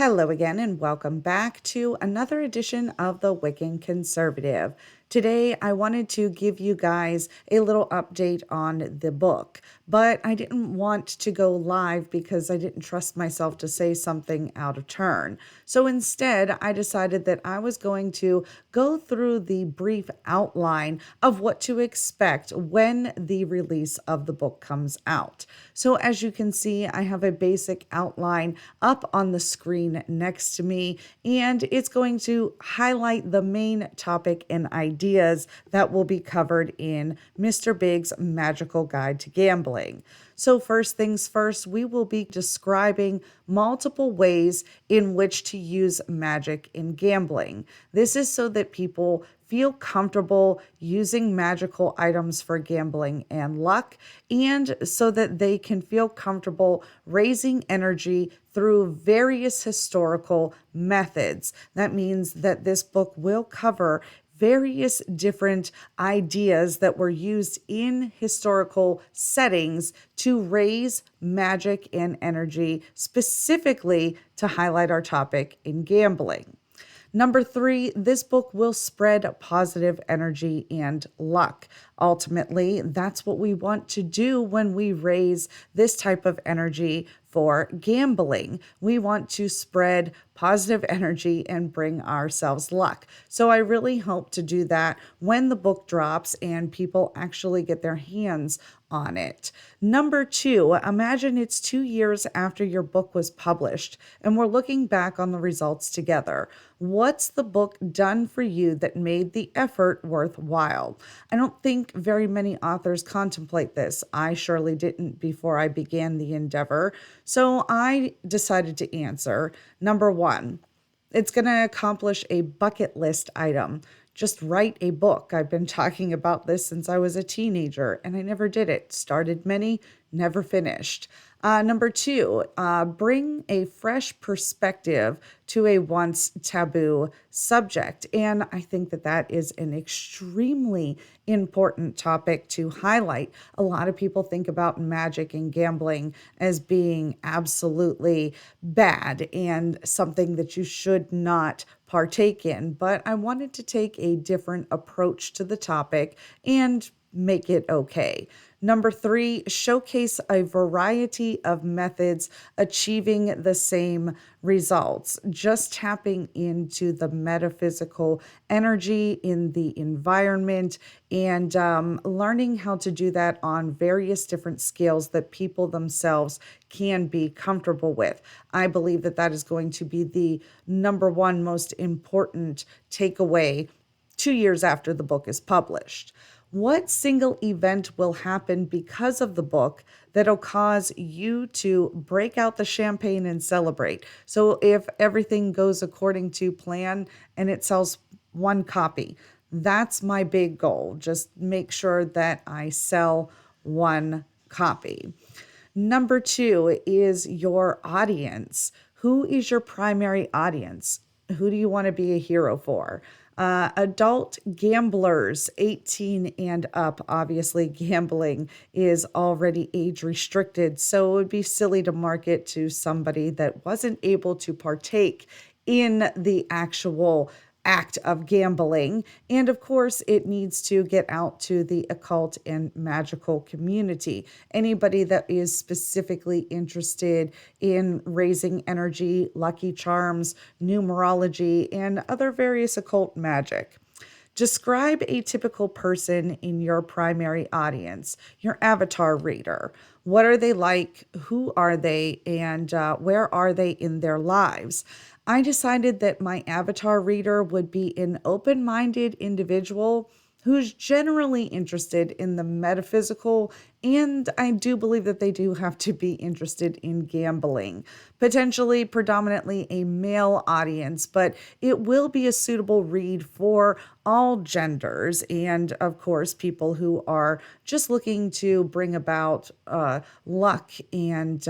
Hello again, and welcome back to another edition of the Wiccan Conservative. Today, I wanted to give you guys a little update on the book, but I didn't want to go live because I didn't trust myself to say something out of turn. So instead, I decided that I was going to go through the brief outline of what to expect when the release of the book comes out. So as you can see, I have a basic outline up on the screen next to me, and it's going to highlight the main topic and ideas that will be covered in Mr. Big's Magical Guide to Gambling. So first things first, we will be describing multiple ways in which to use magic in gambling. This is so that people feel comfortable using magical items for gambling and luck, and so that they can feel comfortable raising energy through various historical methods. That means that this book will cover various different ideas that were used in historical settings to raise magic and energy, specifically to highlight our topic in gambling. Number 3, this book will spread positive energy and luck. Ultimately, that's what we want to do when we raise this type of energy for gambling. We want to spread positive energy and bring ourselves luck. So I really hope to do that when the book drops and people actually get their hands on it. Number 2, imagine it's 2 years after your book was published and we're looking back on the results together. What's the book done for you that made the effort worthwhile? I don't think very many authors contemplate this. I surely didn't before I began the endeavor. So I decided to answer. Number 1, it's going to accomplish a bucket list item. Just write a book. I've been talking about this since I was a teenager and I never did it. Started many, never finished. Number 2, bring a fresh perspective to a once taboo subject. And I think that that is an extremely important topic to highlight. A lot of people think about magic and gambling as being absolutely bad and something that you should not partake in. But I wanted to take a different approach to the topic and make it okay. Number 3, showcase a variety of methods achieving the same results. Just tapping into the metaphysical energy in the environment and learning how to do that on various different scales that people themselves can be comfortable with. I believe that that is going to be the number 1 most important takeaway 2 years after the book is published. What single event will happen because of the book that'll cause you to break out the champagne and celebrate? So if everything goes according to plan and it sells 1 copy, that's my big goal. Just make sure that I sell 1 copy. Number 2 is your audience. Who is your primary audience? Who do you want to be a hero for? Adult gamblers 18 and up. Obviously, gambling is already age restricted, so it would be silly to market to somebody that wasn't able to partake in the actual act of gambling. And of course, it needs to get out to the occult and magical community. Anybody that is specifically interested in raising energy, lucky charms, numerology, and other various occult magic. Describe a typical person in your primary audience, your avatar reader. What are they like? Who are they? And where are they in their lives? I decided that my avatar reader would be an open-minded individual who's generally interested in the metaphysical, and I do believe that they do have to be interested in gambling. Potentially, predominantly a male audience, but it will be a suitable read for all genders, and of course, people who are just looking to bring about luck and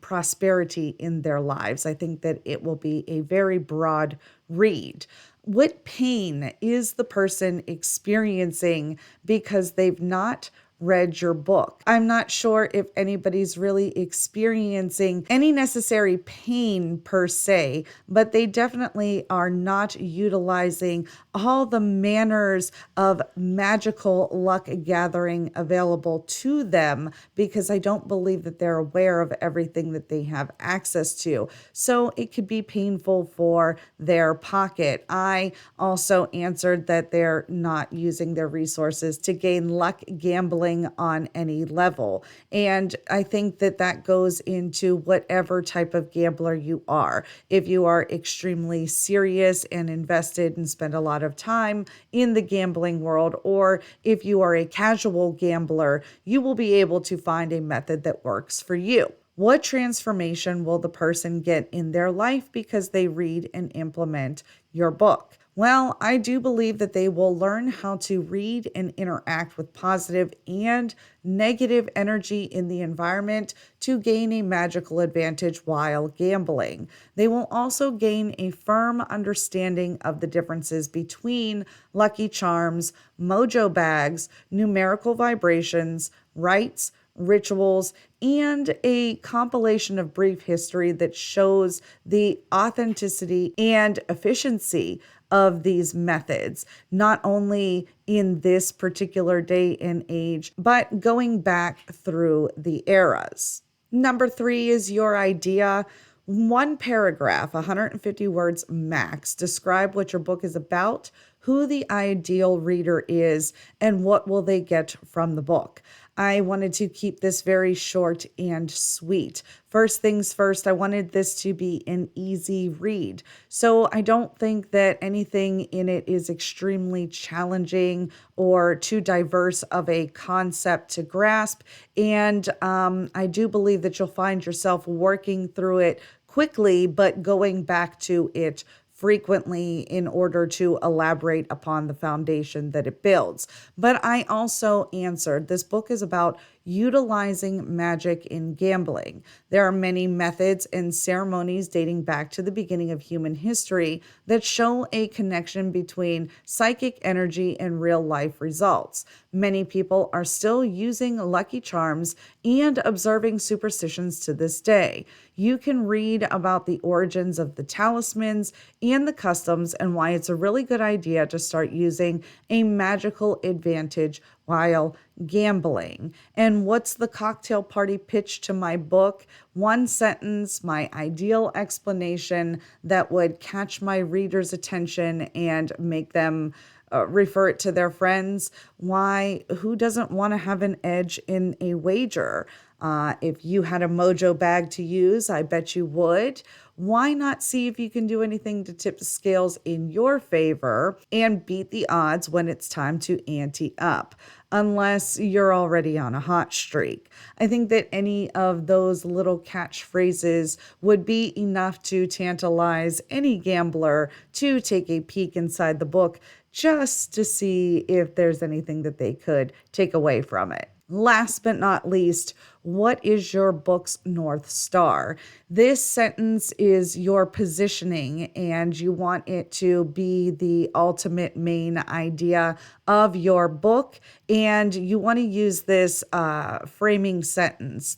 prosperity in their lives. I think that it will be a very broad read. What pain is the person experiencing because they've not read your book. I'm not sure if anybody's really experiencing any necessary pain per se, but they definitely are not utilizing all the manners of magical luck gathering available to them, because I don't believe that they're aware of everything that they have access to. So it could be painful for their pocket. I also answered that they're not using their resources to gain luck gambling on any level. And I think that that goes into whatever type of gambler you are. If you are extremely serious and invested and spend a lot of time in the gambling world, or if you are a casual gambler, you will be able to find a method that works for you. What transformation will the person get in their life because they read and implement your book? Well, I do believe that they will learn how to read and interact with positive and negative energy in the environment to gain a magical advantage while gambling. They will also gain a firm understanding of the differences between lucky charms, mojo bags, numerical vibrations, rites, rituals, and a compilation of brief history that shows the authenticity and efficiency of these methods, not only in this particular day and age, but going back through the eras. Number 3 is your idea. One paragraph, 150 words max. Describe what your book is about, who the ideal reader is, and what will they get from the book. I wanted to keep this very short and sweet. First things first, I wanted this to be an easy read. So I don't think that anything in it is extremely challenging or too diverse of a concept to grasp. And I do believe that you'll find yourself working through it quickly, but going back to it frequently in order to elaborate upon the foundation that it builds. But I also answered this book is about utilizing magic in gambling. There are many methods and ceremonies dating back to the beginning of human history that show a connection between psychic energy and real life results. Many people are still using lucky charms and observing superstitions to this day. You can read about the origins of the talismans and the customs and why it's a really good idea to start using a magical advantage while gambling. And what's the cocktail party pitch to my book? One sentence, my ideal explanation that would catch my reader's attention and make them refer it to their friends. Why? Who doesn't want to have an edge in a wager? If you had a mojo bag to use, I bet you would. Why not see if you can do anything to tip the scales in your favor and beat the odds when it's time to ante up, unless you're already on a hot streak? I think that any of those little catchphrases would be enough to tantalize any gambler to take a peek inside the book just to see if there's anything that they could take away from it. Last but not least, what is your book's North Star? This sentence is your positioning, and you want it to be the ultimate main idea of your book. And you want to use this framing sentence.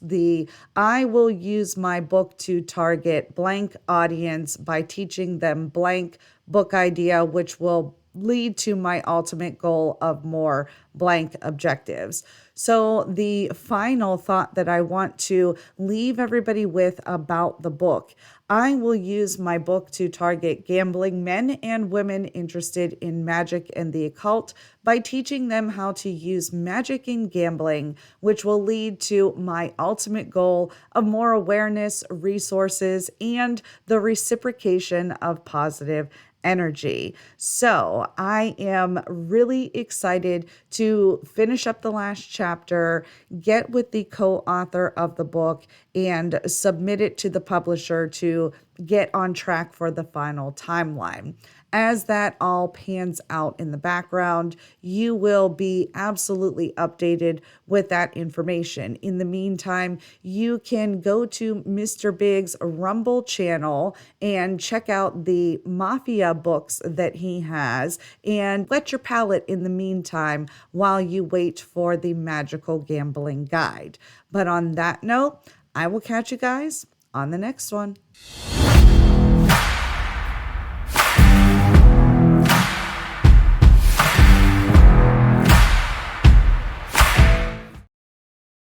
I will use my book to target blank audience by teaching them blank book idea, which will lead to my ultimate goal of more blank objectives. So the final thought that I want to leave everybody with about the book, I will use my book to target gambling men and women interested in magic and the occult by teaching them how to use magic in gambling, which will lead to my ultimate goal of more awareness, resources, and the reciprocation of positive energy. So I am really excited to finish up the last chapter, get with the co-author of the book, and submit it to the publisher to get on track for the final timeline. As that all pans out in the background, you will be absolutely updated with that information. In the meantime, you can go to Mr. Big's Rumble channel and check out the Mafia books that he has and whet your palate in the meantime while you wait for the Magical Gambling Guide. But on that note, I will catch you guys on the next one.